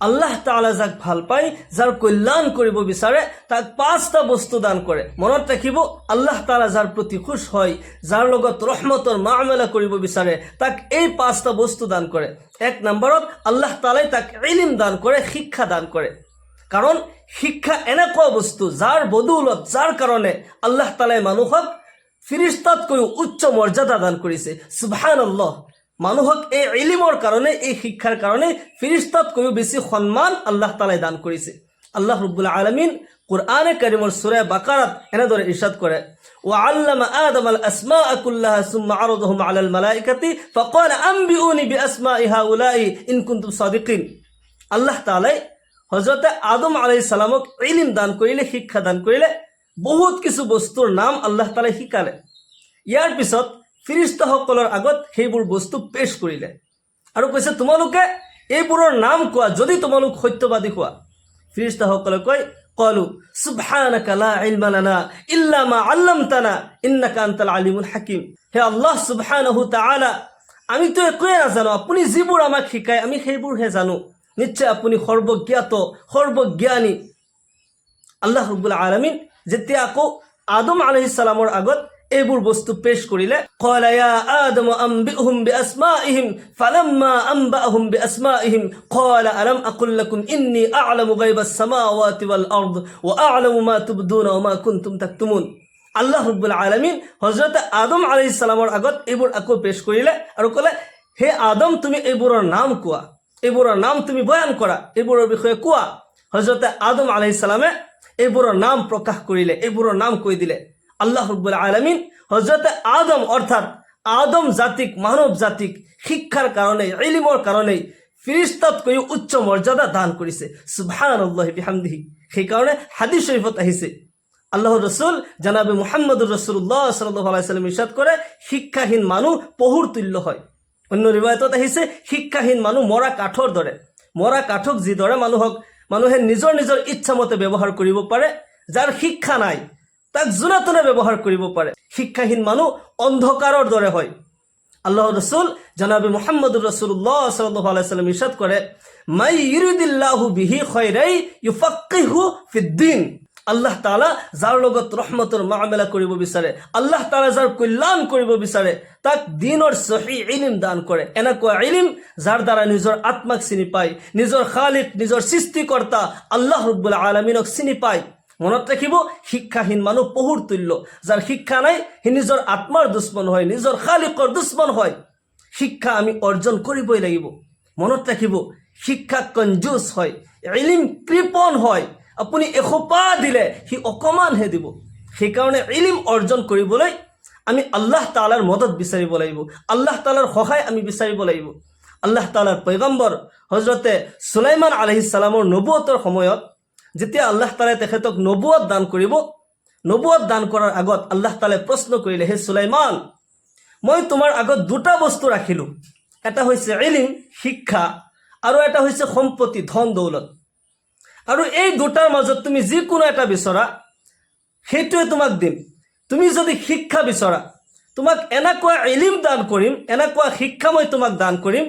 আল্লাহ তাআলা যাক ভাল পায়, যাৰ কল্যাণ কৰিব বিচাৰে তাক 5টা বস্তু দান কৰে। মনত ৰাখিব, আল্লাহ তাআলা যাৰ প্ৰতি খুশ হয়, যাৰ লগত ৰহমতৰ মামলা কৰিব বিচাৰে তাক এই 5টা বস্তু দান কৰে। 1 নম্বৰত আল্লাহ তাআলাই তাক ইলম দান কৰে, শিক্ষা দান কৰে। কাৰণ শিক্ষা এনেকুৱা বস্তু যাৰ বদৌলত, যাৰ কাৰণে আল্লাহ তাআলাই মানুহক ফিৰিস্তাতকৈও উচ্চ মৰ্যাদা দান কৰিছে। সুবহানাল্লাহ। মানুহক এই ইলমৰ কাৰণে, এই শিক্ষাৰ কাৰণে ফিৰিস্তাতকৈও বেছি সন্মান আল্লাহ তাআলাই দান কৰিছে। আল্লাহ ৰাব্বুল আলামিন কুৰআনে কাৰীমৰ সূৰা বাকাৰাত এনেদৰে ইৰশাদ কৰে, ওয়াআল্লামা আদামাল আসমাআ কুল্লাহা সুম্মা আরাদাহুম আলাল মালাইকাতি ফাকালা আনবিউনি বিআসমাই হাউলাই ইন কুনতুম সাদিকিন। আল্লাহ তাআলাই হযরত আদম আলাইহিস সালামক ইলম দান কৰিলে, শিক্ষা দান কৰিলে, বহুত কিছু বস্তুৰ নাম আল্লাহ তাআলাই শিকালে। ইয়াৰ পিছত ফিৰিস্তাসকলৰ আগত সেইবোৰ বস্তু পেশ কৰিলে আৰু কৈছে, তোমালোকে এইবোৰৰ নাম কোৱা যদি তোমালোক সত্যবাদী হোৱা। ফিৰিস্তাসকলে কয়, ক্বালু সুবহানাকা লা ইলমা লানা ইল্লা মা আল্লামতানা ইন্নাকা আনতাল আলিমুল হাকিম। হে আল্লাহ সুবহানাহু তাআলা, আমি তো একোৱে নাজানো, আপুনি যিবোৰ আমাক শিকায় আমি সেইবোৰহে জানো। নিশ্চয় আপুনি সৰ্বজ্ঞাত, সৰ্বজ্ঞানী। আল্লাহ ৰাব্বুল আলামিন যেতিয়া আকৌ আদম আলাইহিস সালামৰ আগত এইবোৰ বস্তু পেশ কৰিলে, ক্বালা ইয়া আদম আনবিউহুম বিআসমাইহিম ফালাম্মা আনবাহুম বিআসমাইহিম ক্বালা আলাম আকুল লাকুম ইন্নী আ'লামু গায়বাস সামাওয়াতি ওয়াল আরদ ওয়া আ'লামু মা তুবদুনা ওয়া মা কুনতুম তাকতুমুন। আল্লাহ রাব্বুল আলামিন হযরত আদম আলাইহিস সালামৰ আগত এইবোৰ আকৌ পেশ কৰিলে আৰু ক'লে, হে আদম, তুমি এইবোৰৰ নাম কোৱা, এইবোৰৰ নাম তুমি বয়ান কৰা, এইবোৰৰ বিষয়ে কোৱা। হযৰত আদম আলাইহিস সালামে এইবোৰৰ নাম প্ৰকাশ কৰিলে, এইবোৰৰ নাম কৈ দিলে। আল্লাহ ৰাব্বুল আলামিন হযৰত আদম অৰ্থাৎ আদম জাতিক, মানব জাতিক শিক্ষাৰ কাৰণে, ইলমৰ কাৰণে ফিৰিস্তাতকৈ উচ্চ মৰ্যাদা দান কৰিছে। সুবহানাল্লাহি বিহামদিহি। সেইকাৰণে হাদিস শৰীফত আহিছে, আল্লাহৰ ৰাসূল জনাবে মুহাম্মদুৰ ৰাসূলুল্লাহ সাল্লাল্লাহু আলাইহি ওয়াসাল্লাম ইৰশাদ কৰে, শিক্ষাহীন মানুহ পহুৰ তুল্য হয়। অন্য ৰিৱায়াতত আহিছে, শিক্ষাহীন মানুহ মৰা কাঠৰ দৰে। মৰা কাঠক যিদৰে মানুহে নিজৰ নিজৰ ইচ্ছামতে ব্যৱহাৰ কৰিব পাৰে, যাৰ শিক্ষা নাই তাক জোনাতনে ব্যৱহাৰ কৰিব পাৰে। শিক্ষাহীন মানুহ অন্ধকাৰৰ দৰে হয়। আল্লাহৰ ৰাসূল জনাবে মুহাম্মদুৰ ৰাসূলুল্লাহ সাল্লাল্লাহু আলাইহি ওয়াসাল্লাম ইৰশাদ কৰে, মাই ইউৰিদিল্লাহু বিহি খায়ৰাই ইউফাক্কিহু ফিদ্দিন। আল্লাহ তাআলা যাৰ লগত ৰহমতৰ মামলা কৰিব বিচাৰে, আল্লাহ তাআলা যাৰ কল্যাণ কৰিব বিচাৰে তাক দ্বীনৰ সহি ইলম দান কৰে। এনেকুৱা ইলম যাৰ দ্বাৰা নিজৰ আত্মাক চিনি পায়, নিজৰ খালিক, নিজৰ সৃষ্টিকৰ্তা আল্লাহ ৰাব্বুল আলামিনক চিনি পায়। মনত ৰাখিব, শিক্ষাহীন মানুহ পহুৰ তুল্য। যাৰ শিক্ষা নাই সি নিজৰ আত্মাৰ দুশ্মন হয়, নিজৰ খালিকৰ দুশ্মন হয়। শিক্ষা আমি অৰ্জন কৰিবই লাগিব। মনত ৰাখিব, শিক্ষা কঞ্জুচ হয়, ইলম কৃপণ হয়। আপুনি এসোপা দিলে সি অকমানহে দিব। সেইকাৰণে ইলম অৰ্জন কৰিবলৈ আমি আল্লাহ তাআলাৰ মদত বিচাৰিব লাগিব, আল্লাহ তাআলাৰ সহায় আমি বিচাৰিব লাগিব। আল্লাহ তাআলাৰ পয়গম্বৰ হযৰতে সুলাইমান আলাইহিস সালামৰ নবুৱতৰ সময়ত যেতিয়া আল্লাহ তাআলাই তেখেতক নবুৱত দান কৰিব, নবুৱত দান কৰাৰ আগত আল্লাহ তাআলাই প্ৰশ্ন কৰিলে, হে সুলাইমান, মই তোমাৰ আগত 2টা বস্তু ৰাখিলোঁ। এটা হৈছে ইলম, শিক্ষা, আৰু এটা হৈছে সম্পত্তি, ধন দৌলত। আৰু এই 2টাৰ মাজত তুমি যিকোনো এটা বিচৰা, সেইটোৱে তোমাক দিম। তুমি যদি শিক্ষা বিচৰা, তোমাক এনেকুৱা ইলম দান কৰিম, এনেকুৱা শিক্ষা মই তোমাক দান কৰিম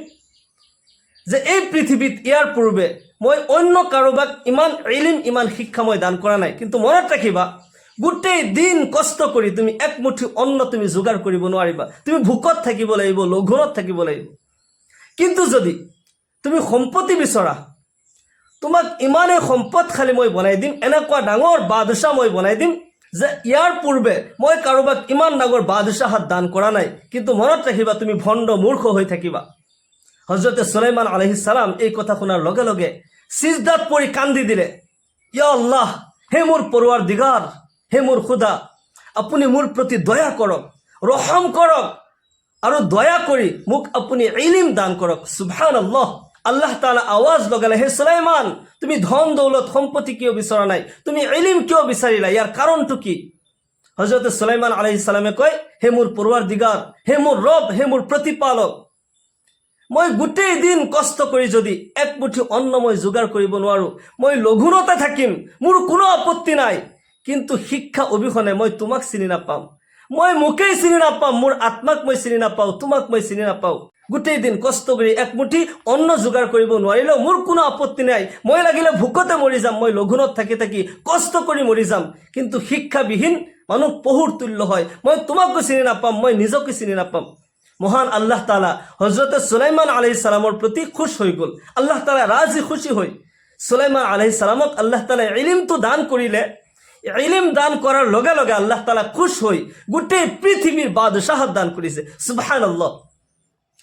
যে এই পৃথিৱীত ইয়াৰ পূৰ্বে মই অন্য কাৰোবাক ইমান ইলম, ইমান শিক্ষা মই দান কৰা নাই। কিন্তু মনত ৰাখিবা, গোটেই দিন কষ্ট কৰি তুমি একমুঠি অন্ন তুমি যোগাৰ কৰিব নোৱাৰিবা। তুমি ভোকত থাকিব লাগিব, লঘোণত থাকিব লাগিব। কিন্তু যদি তুমি সম্পত্তি বিচৰা, তোমাক ইমানেই সম্পদশালী মই বনাই দিম, এনেকুৱা ডাঙৰ বাদশাহ মই বনাই দিম যে ইয়াৰ পূৰ্বে মই কাৰোবাক ইমান ডাঙৰ বাদশাহত দান কৰা নাই। কিন্তু মনত ৰাখিবা, তুমি ভণ্ড মূৰ্খ হৈ থাকিবা। হযৰতে সুলাইমান আলাইহিস সালাম এই কথা শুনাৰ লগে লগে সিজদাত পৰি কান্দি দিলে, ইয়া আল্লাহ, হে মোৰ পৰৱাৰদিগাৰ, হে মোৰ খুদা, আপুনি মোৰ প্ৰতি দয়া কৰক, ৰহম কৰক আৰু দয়া কৰি মোক আপুনি ইলম দান কৰক। সুবহানাল্লাহ। আল্লাহ তাআলা আৱাজ লগালে, হে সুলাইমান, তুমি ধন দৌলত সম্পত্তি কিয় বিচৰা নাই, তুমি ইলম কিয় বিচাৰিলা, ইয়াৰ কাৰণটো কি? হযৰতে সুলাইমান আলাইহিস সালামে কয়, হে মোৰ পৰৱাৰদিগাৰ, হে মোৰ ৰব, হে মোৰ প্ৰতিপালক, মই গোটেই দিন কষ্ট কৰি যদি একমুঠি অন্ন মই যোগাৰ কৰিব নোৱাৰো, মই লঘোণতে থাকিম, মোৰ কোনো আপত্তি নাই। কিন্তু শিক্ষা অবিহনে মই তোমাক চিনি নাপাম, মই মোকেই চিনি নাপাম, মোৰ আত্মাক মই চিনি নাপাওঁ, তোমাক মই চিনি নাপাওঁ। গোটেই দিন কষ্ট কৰি একমুঠি অন্ন যোগাৰ কৰিব নোৱাৰিলেও মোৰ কোনো আপত্তি নাই, মই লাগিলে ভোকতে মৰি যাম, মই লঘোণত থাকি থাকি কষ্ট কৰি মৰি যাম, কিন্তু শিক্ষাবিহীন মানুহ পহুৰ তুল্য হয়, মই তোমাকো চিনি নাপাম, মই নিজকে চিনি নাপাম। মহান আল্লাহ তাআলা হযরতে সুলাইমান আলাইহিস সালামৰ প্ৰতি খুশ হৈ গ'ল। আল্লাহ তাআলা ৰাজি খুশি হৈ সুলাইমান আলাইহিস সালামক আল্লাহ তাআলা ইলমটো দান কৰিলে। ইলম দান কৰাৰ লগে লগে আল্লাহ তাআলা খুশ হৈ গোটেই পৃথিৱীৰ বাদশাহত দান কৰিছে। সুবহানাল্লাহ।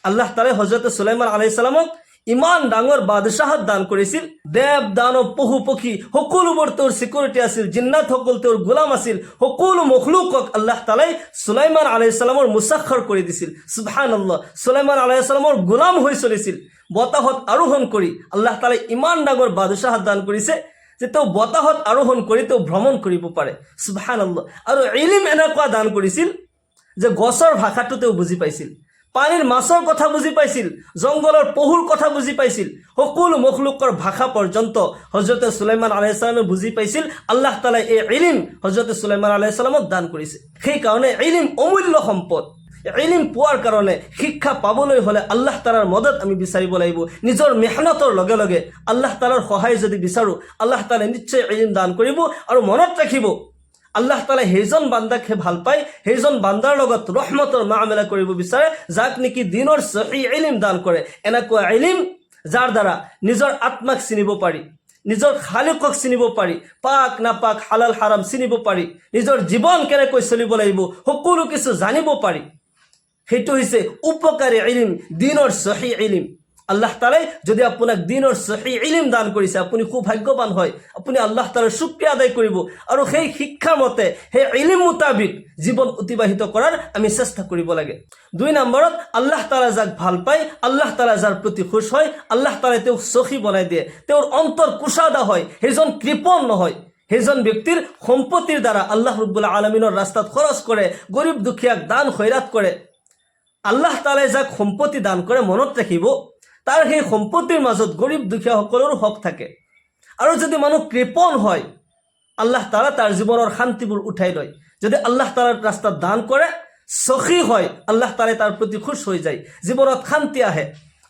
আল্লাহ তাআলা হযৰতে সুলাইমান আলাইহিস সালামক ইমান ডাঙৰ বাদশাহত দান কৰিছিল। দেৱ দানৱ পশু পক্ষী সকলোবোৰ তেওঁৰ সিকিউৰিটি আছিল, জিন্নাত সকল তেওঁৰ গোলাম আছিল, সকলো মখলুকক আল্লাহ তাআলাই সুলাইমান আলাইহিস সালামৰ মুসাখৰ কৰি দিছিল। সুবহানাল্লাহ। সুলাইমান আলাইহিস সালামৰ গোলাম হৈ চলিছিল। বতাহত আৰোহণ কৰি আল্লাহ তাআলাই ইমান ডাঙৰ বাদশাহত দান কৰিছে যে তেওঁ বতাহত আৰোহণ কৰি তেওঁ ভ্ৰমণ কৰিব পাৰে। সুবহানাল্লাহ। আৰু ইলম এনেকুৱা দান কৰিছিল যে গছৰ ভাষাটো তেওঁ বুজি পাইছিল, পানীৰ মাছৰ কথা বুজি পাইছিল, জংগলৰ পহুৰ কথা বুজি পাইছিল, সকলো মখলুকৰ ভাষা পৰ্যন্ত হযরতে সুলাইমান আলাইহিস সালামে বুজি পাইছিল। আল্লাহ তাআলাই এই ইলম হযরতে সুলাইমান আলাইহিস সালামক দান কৰিছে। সেই কাৰণে ইলম অমূল্য সম্পদ। ইলম পোৱাৰ কাৰণে, শিক্ষা পাবলৈ হ'লে আল্লাহ তাআলাৰ মদত আমি বিচাৰিব লাগিব। নিজৰ মেহনতৰ লগে লগে আল্লাহ তাআলাৰ সহায় যদি বিচাৰোঁ, আল্লাহ তাআলাই নিশ্চয় ইলম দান কৰিব। আৰু মনত ৰাখিব, আল্লাহ তাআলাই সেইজন বান্দাকহে ভাল পায়, সেইজন বান্দাৰ লগত ৰহমতৰ মামলা কৰিব বিচাৰে যাক নেকি দিনৰ সহি ইলম দান কৰে। এনেকুৱা ইলম যাৰ দ্বাৰা নিজৰ আত্মাক চিনিব পাৰি, নিজৰ খালিকক চিনিব পাৰি, পাক নাপাক হালাল হাৰাম চিনিব পাৰি, নিজৰ জীৱন কেনেকৈ চলিব লাগিব সকলো কিছু জানিব পাৰি। সেইটো হৈছে উপকাৰী ইলম, দিনৰ সহি ইলম। আল্লাহ তাআলাই যদি আপোনাক দিনৰ সহি ইলম দান কৰিছে, আপুনি খুব ভাগ্যৱান হয়। আপুনি আল্লাহ তাআলাৰ শুকৰিয়া আদায় কৰিব আৰু সেই শিক্ষাৰ মতে, সেই ইলম মুতাবিক জীৱন অতিবাহিত কৰাৰ আমি চেষ্টা কৰিব লাগে। 2 নম্বৰত, আল্লাহ তাআলা যাক ভাল পায়, আল্লাহ তাআলা যাৰ প্ৰতি খুশ হয়, আল্লাহ তাআলাই তেওঁক সখী বনাই দিয়ে, তেওঁৰ অন্তৰ কুশাদা হয়, সেইজন কৃপণ নহয়। সেইজন ব্যক্তিৰ সম্পত্তিৰ দ্বাৰা আল্লাহ ৰাব্বুল আলামিনৰ ৰাস্তাত খৰচ কৰে, গৰীব দুখীয়াক দান খয়ৰাত কৰে। আল্লাহ তাআলাই যাক সম্পত্তি দান কৰে, মনত ৰাখিব তাৰ সেই সম্পত্তিৰ মাজত গৰীব দুখীয়া সকলৰো হক থাকে। আৰু যদি মানুহ কৃপণ হয়, আল্লাহ তাআলা তাৰ জীৱনৰ শান্তিবোৰ উঠাই লয়। যদি আল্লাহ তাআলাৰ ৰাস্তাত দান কৰে, সখী হয়, আল্লাহ তাআলাই তাৰ প্ৰতি খুশ হৈ যায়, জীৱনত শান্তি আহে।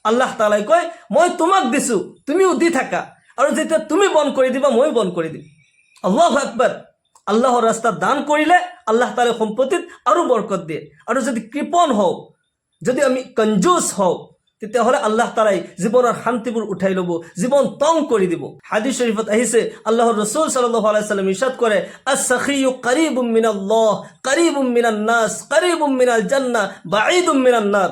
আল্লাহ তাআলাই কয়, মই তোমাক দিছো, তুমিও দি থাকা, আৰু যেতিয়া তুমি বন্ধ কৰি দিবা মই বন্ধ কৰি দিম। আল্লাহু আকবাৰ। আল্লাহৰ ৰাস্তাত দান কৰিলে আল্লাহ তাআলাই সম্পত্তিত আৰু বৰকত দিয়ে। আৰু যদি কৃপণ হওঁ, যদি আমি কঞ্জুস হওঁ, তেতিয়াহ'লে আল্লাহ তাআলাই জীৱনৰ শান্তিবোৰ উঠাই ল'ব, জীৱন তং কৰি দিব। হাদিস শৰীফত আহিছে, আল্লাহৰ ৰাসূল সাল্লাল্লাহু আলাইহি ওয়াসাল্লাম ইৰশাদ কৰে, আস-সাখিয়্যু কাৰীবুম মিনাল্লাহ, কাৰীবুম মিনান নাস, কাৰীবুম মিনাল জান্নাহ, বাঈদুম মিনান নার।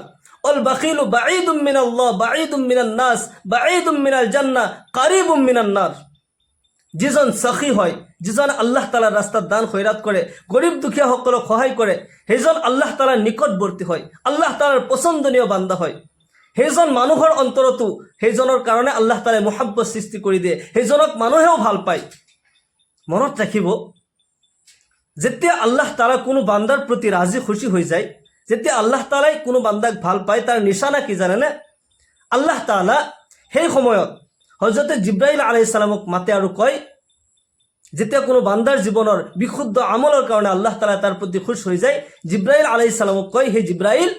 অল বাখিলু বাঈদুম মিনাল্লাহ, বাঈদুম মিনান নাস, বাঈদুম মিনাল জান্নাহ, কাৰীবুম মিনান নাৰ। যিজন সখী হয়, যিজন আল্লাহ তাআলাৰ ৰাস্তাত দান খয়ৰাত কৰে, গৰীব দুখীয়া সকলক সহায় কৰে, সেইজন আল্লাহ তাআলাৰ নিকটৱৰ্তী হয়, আল্লাহ তাআলাৰ পছন্দনীয় বান্দা হয়। সেইজন মানুহৰ অন্তৰতো সেইজনৰ কাৰণে আল্লাহ তাআলাই মহব্বত সৃষ্টি কৰি দিয়ে, সেইজনক মানুহেও ভাল পায়। মনত ৰাখিব, যেতিয়া আল্লাহ তাআলা কোনো বান্দাৰ প্ৰতি ৰাজি খুশি হৈ যায়, যেতিয়া আল্লাহ তাআলাই কোনো বান্দাক ভাল পায়, তাৰ নিশানা কি জানেনে? আল্লাহ তাআলা সেই সময়ত হযৰতে জিব্ৰাইল আলাইহিস সালামক মাতে আৰু কয়, যেতিয়া কোনো বান্দাৰ জীৱনৰ বিশুদ্ধ আমলৰ কাৰণে আল্লাহ তাআলা তাৰ প্ৰতি খুশ হৈ যায়, জিব্ৰাইল আলাইহিস সালামক কয়, হে জিব্ৰাইল,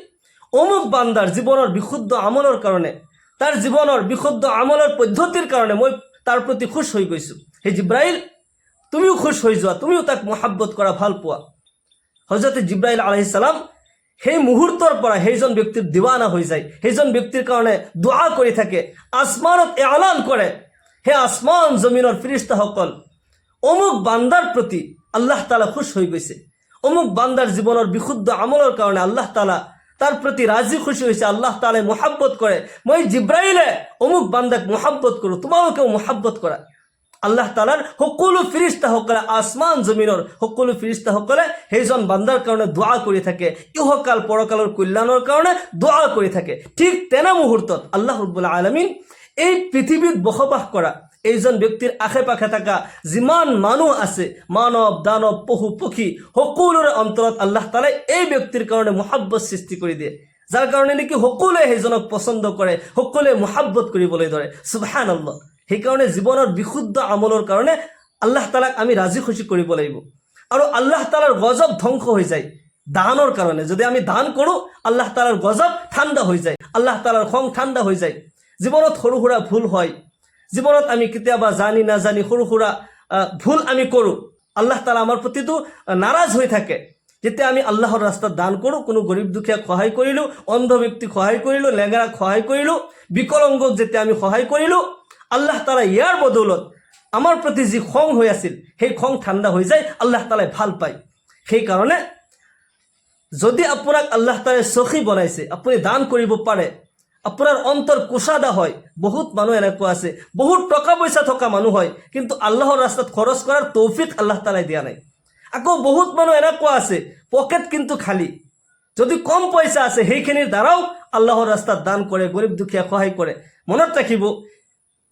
অমুক বান্দাৰ জীৱনৰ বিশুদ্ধ আমলৰ কাৰণে, তাৰ জীৱনৰ বিশুদ্ধ আমলৰ পদ্ধতিৰ কাৰণে মই তাৰ প্ৰতি খুশ হৈ গৈছো। হে জিব্ৰাইল, তুমিও খুশ হৈ যোৱা, তুমিও তাক মহব্বত কৰা, ভাল পোৱা। হযৰতে জিব্ৰাইল আলাইহিস সালাম সেই মুহূৰ্তৰ পৰা সেইজন ব্যক্তিৰ দিৱানা হৈ যায়, সেইজন ব্যক্তিৰ কাৰণে দোয়া কৰি থাকে, আসমানত এলান কৰে, হে আসমান জমিনৰ ফেৰেশতাসকল, অমুক বান্দাৰ প্ৰতি আল্লাহ তাআলা খুশ হৈ গৈছে, অমুক বান্দাৰ জীৱনৰ বিশুদ্ধ আমলৰ কাৰণে আল্লাহ তাআলা তার প্রতি রাজি খুশি হয়েছে, আল্লাহ তাআলা মোহাব্বত করে, মই জিব্রাইলে অমুক বান্দাক মোহাব্বত করো, তোমাকেও মোহাব্বত করা। আল্লাহ তাআলাৰ সকলো ফেৰেশতাসকলে, আসমান জমিনৰ সকলো ফেৰেশতাসকলে সেইজন বান্দাৰ কাৰণে দোয়া কৰি থাকে, ইহকাল পৰকালৰ কল্যাণৰ কাৰণে দোয়া কৰি থাকে। ঠিক তেনে মুহূৰ্তত আল্লাহ ৰাব্বুল আলামিন এই পৃথিৱীত বসবাস কৰা এইজন ব্যক্তিৰ আশে পাশে থকা যিমান মানুহ আছে, মানৱ দানৱ পশু পক্ষী, সকলোৰে অন্তৰত আল্লাহ তাআলাই এই ব্যক্তিৰ কাৰণে মহব্বত সৃষ্টি কৰি দিয়ে, যাৰ কাৰণে নেকি সকলোৱে সেইজনক পছন্দ কৰে, সকলোৱে মহব্বত কৰিবলৈ ধৰে। সুবহানাল্লাহ। সেইকাৰণে জীৱনৰ বিশুদ্ধ আমলৰ কাৰণে আল্লাহ তাআলাক আমি ৰাজি খুশি কৰিব লাগিব। আৰু আল্লাহ তাআলাৰ গজব ধ্বংস হৈ যায়, দানৰ কাৰণে যদি আমি দান কৰো আল্লাহ তাআলাৰ গজব ঠাণ্ডা হৈ যায়, আল্লাহ তাআলাৰ খং ঠাণ্ডা হৈ যায়। জীৱনত সৰু সুৰা ভুল হয়, জীৱনত আমি কেতিয়াবা জানি নাজানি সৰু সুৰা ভুল আমি কৰোঁ, আল্লাহ তাআলা আমাৰ প্ৰতিটো নাৰাজ হৈ থাকে। যেতিয়া আমি আল্লাহৰ ৰাস্তাত দান কৰোঁ, কোনো গৰীব দুখীয়াক সহায় কৰিলোঁ, অন্ধ ব্যক্তিক সহায় কৰিলোঁ, লেঙেৰাক সহায় কৰিলোঁ, বিকলাংগক যেতিয়া আমি সহায় কৰিলোঁ, আল্লাহ তাআলা ইয়াৰ বদৌলত আমাৰ প্ৰতি যি খং হৈ আছিল সেই খং ঠাণ্ডা হৈ যায়, আল্লাহ তাআলাই ভাল পায়। সেইকাৰণে যদি আপোনাক আল্লাহ তাআলাই সখী বনাইছে, আপুনি দান কৰিব পাৰে, আপোনাৰ অন্তৰ কুশাদা হয়। বহুত মানুহ এনেকুৱা আছে, বহুত টকা পইচা থকা মানুহ হয়, কিন্তু আল্লাহৰ ৰাস্তাত খৰচ কৰাৰ তৌফিক আল্লাহ তাআলাই দিয়া নাই। আকৌ বহুত মানুহ এনেকুৱা আছে পকেট কিন্তু খালী, যদি কম পইচা আছে সেইখিনিৰ দ্বাৰাও আল্লাহৰ ৰাস্তাত দান কৰে, গৰীব দুখীয়া সহায় কৰে। মনত ৰাখিব,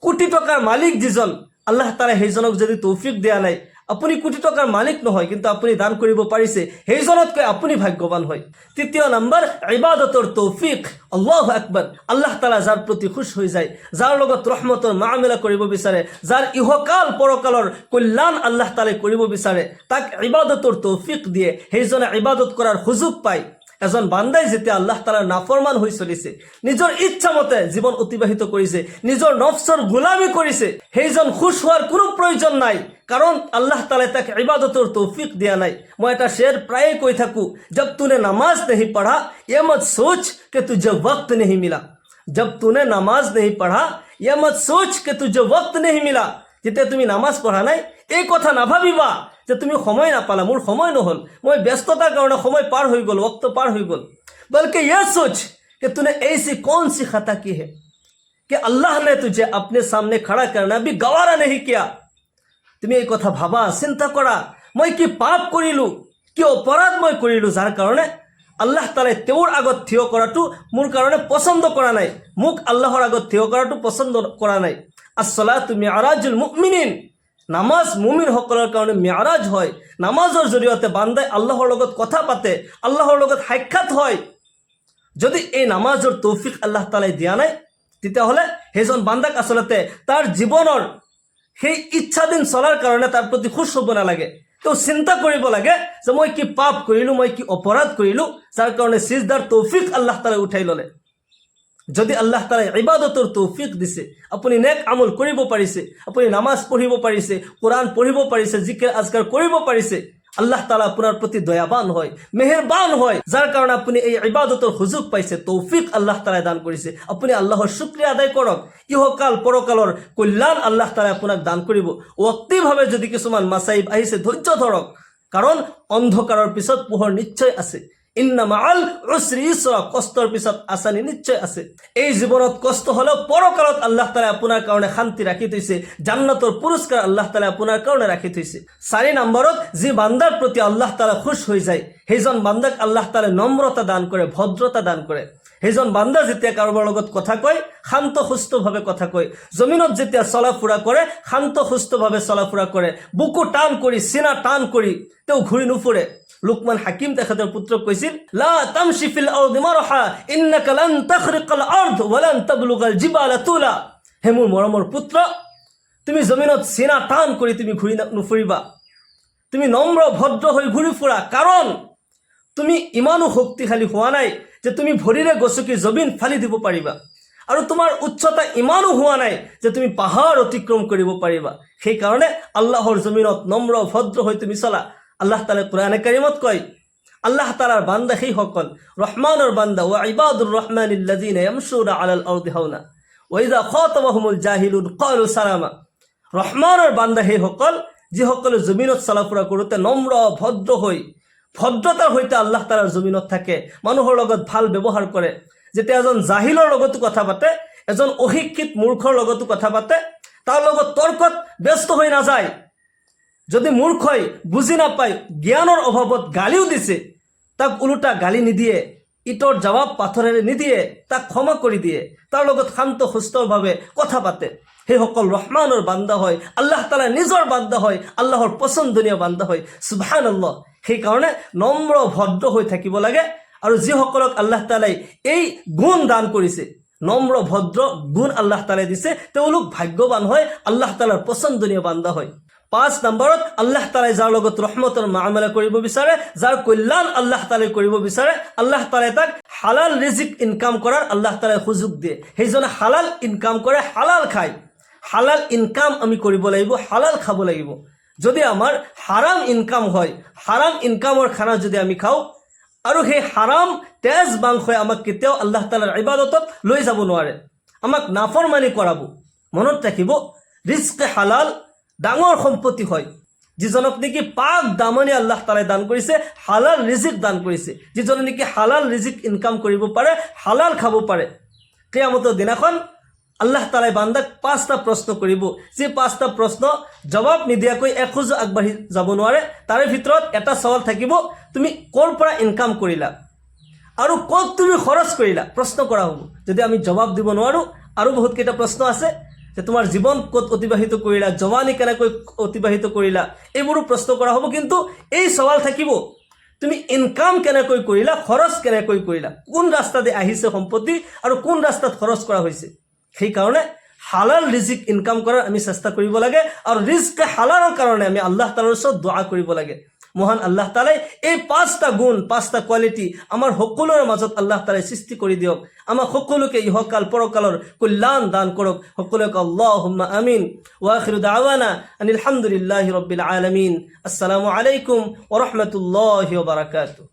কোটি টকাৰ মালিক যিজন, আল্লাহ তাআলাই সেইজনক যদি তৌফিক দিয়া নাই, আপুনি কোটি টকাৰ মালিক নহয় কিন্তু আপুনি দান কৰিব পাৰিছে, সেইজনতকৈ আপুনি ভাগ্যৱান হয়। তৃতীয় নম্বৰ, ইবাদতৰ তৌফিক। আল্লাহু আকবাৰ। আল্লাহ তাআলা যাৰ প্ৰতি খুশ হৈ যায়, যাৰ লগত ৰহমতৰ মামলা কৰিব বিচাৰে, যাৰ ইহকাল পৰকালৰ কল্যাণ আল্লাহ তাআলাই কৰিব বিচাৰে, তাক ইবাদতৰ তৌফিক দিয়ে, সেইজনে ইবাদত কৰাৰ সুযোগ পায়। এজন বান্দাই যেতিয়া আল্লাহ তাআলাৰ নাফৰমান হৈ চলিছে, নিজৰ ইচ্ছা মতে জীৱন অতিবাহিত কৰিছে, নিজৰ নফসৰ গোলামি কৰিছে, সেইজন খুশ হোৱাৰ কোনো প্ৰয়োজন নাই, কাৰণ আল্লাহ তাআলাই তাক ইবাদতৰ তৌফিক দিয়া নাই। মই এটা শেৰ প্ৰায়ে কৈ থাকোঁ, জব তুনে নামাজ नहीं पढ़ा ये मत सोच कि तुझे वक्त नहीं मिला। जब तूने नामाज नहीं पढ़ा ये मत सोच कि तुझे वक्त नहीं मिला। যেতিয়া তুমি নামাজ পঢ়া নাই এই কথা নাভাবিবা যে তুমি সময় নাপালা, মোৰ সময় নহল, মই ব্যস্ততাৰ কাৰণে সময় পাৰ হৈ গ'ল, वक्त पार হৈ গ'ল। बल्कि यह सोच कि तूने ऐसी कौन सी खता की है कि अल्लाह ने तुझे अपने सामने खड़ा करना भी गवारा नहीं किया। তুমি এই কথা ভাবা, চিন্তা কৰা, মই কি পাপ কৰিলোঁ, কি অপৰাধ মই কৰিলোঁ, যাৰ কাৰণে আল্লাহ তাআলাই তেওঁৰ আগত থিয় কৰাটো মোৰ কাৰণে পছন্দ কৰা নাই, মোক আল্লাহৰ আগত থিয় কৰাটো পছন্দ কৰা নাই। আস-সালাতু মি'ৰাজুল মুমিনিন। নামাজ মুমিনসকলৰ কাৰণে মি'ৰাজ হয়। নামাজৰ জৰিয়তে বান্দাই আল্লাহৰ লগত কথা পাতে, আল্লাহৰ লগত সাক্ষাৎ হয়। যদি এই নামাজৰ তৌফিক আল্লাহ তাআলাই দিয়া নাই, তেতিয়াহ'লে সেইজন বান্দাক আচলতে তাৰ জীৱনৰ সেই ইচ্ছাধীন চলাৰ কাৰণে তাৰ প্ৰতি খুশ হ'ব নালাগে। তো চিন্তা কৰিব লাগে যে মই কি পাপ কৰিলোঁ, মই কি অপৰাধ কৰিলোঁ, যাৰ কাৰণে সিজদাৰ তৌফিক আল্লাহ তাআলাই উঠাই ল'লে। যদি আল্লাহ তাআলাই ইবাদতৰ তৌফিক দিছে, আপুনি নেক আমল কৰিব পাৰিছে, আপুনি নামাজ পঢ়িব পাৰিছে, কোৰআন পঢ়িব পাৰিছে, জিকিৰ আজকাৰ কৰিব পাৰিছে, আল্লাহ তাআলা আপোনাৰ প্ৰতি দয়াবান হয়, মেহেৰবান হয়, যাৰ কাৰণে আপুনি এই ইবাদতৰ সুযোগ পাইছে, তৌফিক আল্লাহ তাআলাই দান কৰিছে। আপুনি আল্লাহৰ শুকৰিয়া আদায় কৰক, ইহকাল পৰকালৰ কল্যাণ আল্লাহ তাআলাই আপোনাক দান কৰিব। অক্তিভাৱে যদি কিছুমান মাসাইব আহিছে, ধৈৰ্য ধৰক, কাৰণ অন্ধকাৰৰ পিছত পোহৰ নিশ্চয় আছে। ইন্না মাআল উসৰি ইসৰা। কষ্টৰ পিছত আসানি নিশ্চয় আছে। এই জীৱনত কষ্ট হলেও পৰকালত আল্লাহ তাআলাই আপোনাৰ কাৰণে শান্তি ৰাখি থৈছে, জান্নাতৰ পুৰস্কাৰ আল্লাহ তাআলাই আপোনাৰ কাৰণে ৰাখি থৈছে। 4 নম্বৰত, যি বান্দাৰ প্ৰতি আল্লাহ তাআলা খুশ হৈ যায়, সেইজন বান্দাক আল্লাহ তাআলাই নম্ৰতা দান কৰে, ভদ্ৰতা দান কৰে। সেইজন বান্দা যেতিয়া কাৰোবাৰ লগত কথা কয়, শান্ত সুস্থভাৱে কথা কয়, জমিনত যেতিয়া চলা ফুৰা কৰে, শান্ত সুস্থভাৱে চলা ফুৰা কৰে, বুকু টান কৰি, সিনা টান কৰি তেওঁ ঘূৰি নুফুৰে। লুকমান হাকিম তেখেতৰ পুত্ৰক কৈছিল, লা তামশি ফিল আৰদি মাৰহা ইন্নাকা লান তাখৰিকাল আৰদ ওয়া লান তাবলুগাল জিবালা তুলা। হে মোৰ মৰমৰ পুত্ৰ, তুমি জমিনত সিনা টান কৰি তুমি ঘূৰি নুফুৰিবা, তুমি নম্ৰ ভদ্ৰ হৈ ঘূৰি ফুৰা, কাৰণ তুমি ইমানো শক্তিশালী হোৱা নাই যে তুমি ভৰিৰে গছকি জমিন ফালি দিব পাৰিবা, আৰু তোমাৰ উচ্চতা ইমানো হোৱা নাই যে তুমি পাহাৰ অতিক্ৰম কৰিব পাৰিবা। সেইকাৰণে আল্লাহৰ জমিনত নম্ৰ ভদ্ৰ হৈ তুমি চলা। আল্লাহ তাআলা কোরআনে কারিমত কয়, আল্লাহ তাআলার বান্দা সেই সকল, রহমানের বান্দা, ওয়া ইবাদুর রহমানিল্লাযিনা ইয়ামশুনা আলাল আরদি হাওনা ওয়া ইযা খাতাবাহুমুল জাহিলুন ক্বালু সালামা। রহমানের বান্দা সেই সকল, যিসকলে জমিনত চলাফুৰা কৰোঁতে নম্ৰ ভদ্ৰ হৈ, ভদ্ৰতাৰ সৈতে আল্লাহ তাআলাৰ জমিনত থাকে, মানুহৰ লগত ভাল ব্যৱহাৰ কৰে। যেতিয়া এজন জাহিলৰ লগতো কথা পাতে, এজন অশিক্ষিত মূৰ্খৰ লগতো কথা পাতে, তাৰ লগত তৰ্কত ব্যস্ত হৈ নাযায়। যদি মূৰ্খই বুজি নাপায়, জ্ঞানৰ অভাৱত গালিও দিছে, তাক ওলোটা গালি নিদিয়ে, ইটৰ জবাব পাথৰেৰে নিদিয়ে, তাক ক্ষমা কৰি দিয়ে, তাৰ লগত শান্ত সুস্থভাৱে কথা পাতে, সেইসকল ৰহমানৰ বান্দা হয়, আল্লাহ তাআলা নিজৰ বান্দা হয়, আল্লাহৰ পছন্দনীয় বান্দা হয়। সুবহানাল্লাহ। সেইকাৰণে নম্ৰ ভদ্ৰ হৈ থাকিব লাগে। আৰু যিসকলক আল্লাহ তাআলাই এই গুণ দান কৰিছে, নম্ৰ ভদ্ৰ গুণ আল্লাহ তাআলাই দিছে, তেওঁলোক ভাগ্যৱান হয়, আল্লাহ তাআলাৰ পছন্দনীয় বান্দা হয়। 5 নম্বৰত আল্লাহ তাআলাই যাৰ লগত ৰহমতৰ মামলা কৰিব বিচাৰে, যাৰ কল্যাণ আল্লাহ তাআলাই কৰিব বিচাৰে, আল্লাহ তাআলাই তাক হালাল ৰিজিক ইনকাম কৰাৰ আল্লাহ তাআলাই সুযোগ দিয়ে। সেইজনে হালাল ইনকাম কৰে, হালাল খায়। হালাল ইনকাম আমি কৰিব লাগিব, হালাল খাব লাগিব। যদি আমাৰ হাৰাম ইনকাম হয়, হাৰাম ইনকামৰ খানা যদি আমি খাওঁ আৰু সেই হাৰাম তেজ মাংসই আমাক কেতিয়াও আল্লাহ তাআলাৰ ইবাদতত লৈ যাব নোৱাৰে, আমাক নাফৰমানি কৰাব। মনত ৰাখিব, ৰিজকে হালাল ডাঙৰ সম্পত্তি হয়। যিজনক নেকি পাক দামনি আল্লাহ তাআলাই দান কৰিছে, হালাল ৰিজিক দান কৰিছে, যিজনে নেকি হালাল ৰিজিক ইনকাম কৰিব পাৰে, হালাল খাব পাৰে, কিয়ামতৰ দিনাখন আল্লাহ তাআলাই বান্দাক 5টা প্ৰশ্ন কৰিব। যে 5টা প্ৰশ্ন জবাব নিদিয়াকৈ এখোজ আগবাঢ়ি যাব নোৱাৰে। তাৰে ভিতৰত এটা সৱাল থাকিব, তুমি ক'ৰ পৰা ইনকাম কৰিলা আৰু ক'ত তুমি খৰচ কৰিলা, প্ৰশ্ন কৰা হ'ব। যদি আমি জবাব দিব নোৱাৰোঁ, আৰু বহুত কেইটা প্ৰশ্ন আছে যে তোমাৰ জীৱন ক'ত অতিবাহিত কৰিলা, জৱানী কেনেকৈ অতিবাহিত কৰিলা, এইবোৰো প্ৰশ্ন কৰা হ'ব। কিন্তু এই সৱাল থাকিব, তুমি ইনকাম কেনেকৈ কৰিলা, খৰচ কেনেকৈ কৰিলা, কোন ৰাস্তাতে আহিছে সম্পত্তি আৰু কোন ৰাস্তাত খৰচ কৰা হৈছে। সেইকাৰণে হালাল ৰিজিক ইনকাম কৰাৰ আমি চেষ্টা কৰিব লাগে আৰু ৰিজকে হালালৰ কাৰণে আমি আল্লাহ তাআলাৰ ওচৰত দোয়া কৰিব লাগে। মহান আল্লাহ তাআলাই এই 5টা গুণ, 5টা কোৱালিটি আমাৰ সকলোৰে মাজত আল্লাহ তাআলাই সৃষ্টি কৰি দিয়ক। আমাৰ সকলোকে ইহকাল পৰকালৰ কল্যাণ দান কৰক। সকলোকে আল্লাহুম্মা আমিন। ওয়া আখিৰু দাওয়ানা আনিল হামদুলিল্লাহি ৰাব্বিল আলামিন। আসসালামু আলাইকুম ওয়া ৰাহমাতুল্লাহি ওয়া বাৰাকাতুহু।